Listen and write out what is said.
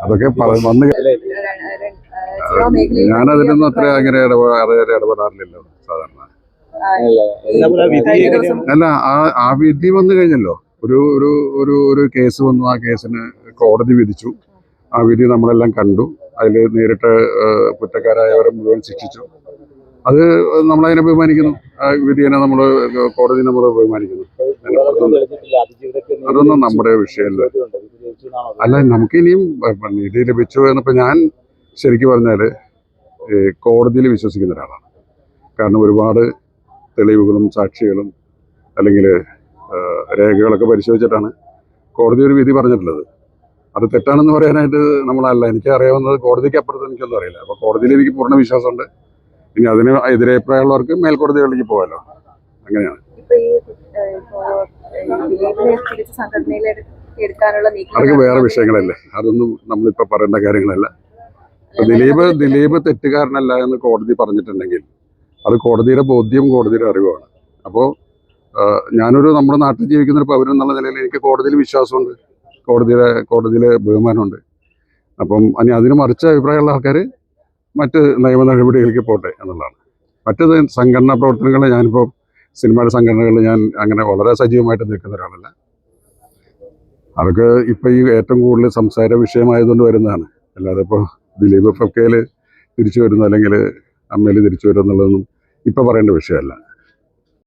അതൊക്കെ വന്ന് ഞാനതിലൊന്നും അത്ര അങ്ങനെ ഇടപെടാറില്ലല്ലോ സാധാരണ. അല്ല, ആ വിധി വന്നു കഴിഞ്ഞല്ലോ. ഒരു ഒരു ഒരു ഒരു കേസ് വന്നു, ആ കേസിന് കോടതി വിധിച്ചു. ആ വിധി നമ്മളെല്ലാം കണ്ടു. അതിൽ നേരിട്ട് കുറ്റക്കാരായവരെ മുഴുവൻ ശിക്ഷിച്ചു. അത് നമ്മളതിനെ ബഹുമാനിക്കുന്നു. ആ വിധിയെ നമ്മൾ കോടതി നമ്മൾ ബഹുമാനിക്കുന്നു. അതൊന്നും നമ്മുടെ വിഷയമല്ല. അല്ല, നമുക്കിനിയും നീതി ലഭിച്ചു എന്നപ്പോൾ ഞാൻ ശരിക്കും പറഞ്ഞാൽ കോടതിയിൽ വിശ്വസിക്കുന്ന ഒരാളാണ്. കാരണം ഒരുപാട് തെളിവുകളും സാക്ഷികളും അല്ലെങ്കിൽ രേഖകളൊക്കെ പരിശോധിച്ചിട്ടാണ് കോടതി ഒരു വിധി പറഞ്ഞിട്ടുള്ളത്. അത് തെറ്റാണെന്ന് പറയാനായിട്ട് നമ്മളല്ല. എനിക്ക് അറിയാവുന്നത് കോടതിക്ക് അപ്പുറത്ത് എനിക്കൊന്നും അറിയില്ല. അപ്പോൾ കോടതിയിൽ എനിക്ക് പൂർണ്ണ വിശ്വാസമുണ്ട്. ഇനി അതിന് എതിരഭിപ്രായമുള്ളവർക്ക് മേൽക്കോടതികളിലേക്ക് പോകാമല്ലോ. അങ്ങനെയാണ്. അതൊക്കെ വേറെ വിഷയങ്ങളല്ലേ. അതൊന്നും നമ്മളിപ്പോൾ പറയേണ്ട കാര്യങ്ങളല്ല. ദിലീപ് തെറ്റുകാരനല്ല എന്ന് കോടതി പറഞ്ഞിട്ടുണ്ടെങ്കിൽ അത് കോടതിയുടെ ബോധ്യം, കോടതിയുടെ അറിവാണ്. അപ്പോൾ ഞാനൊരു നമ്മുടെ നാട്ടിൽ ജീവിക്കുന്ന ഒരു പൗരൻ എന്നുള്ള നിലയിൽ എനിക്ക് കോടതിയിൽ വിശ്വാസമുണ്ട്, കോടതിയിലെ ബഹുമാനമുണ്ട്. അപ്പം ഇനി അതിന് മറിച്ച അഭിപ്രായമുള്ള ആൾക്കാർ മറ്റ് നിയമ നടപടികളിലേക്ക് പോട്ടെ എന്നുള്ളതാണ്. മറ്റ് സംഘടനാ പ്രവർത്തനങ്ങൾ, ഞാനിപ്പോൾ സിനിമയുടെ സംഘടനകളിൽ ഞാൻ അങ്ങനെ വളരെ സജീവമായിട്ട് നിൽക്കുന്ന ഒരാളല്ല. അതൊക്കെ ഇപ്പോൾ ഈ ഏറ്റവും കൂടുതൽ സംസാര വിഷയമായതുകൊണ്ട് വരുന്നതാണ്. അല്ലാതെ ഇപ്പോൾ ദിലീപ് ഫക്കയിൽ തിരിച്ചു വരുന്നു അല്ലെങ്കിൽ അമ്മയിൽ തിരിച്ചു വരുന്നു എന്നുള്ളതൊന്നും ഇപ്പോൾ പറയേണ്ട വിഷയമല്ല.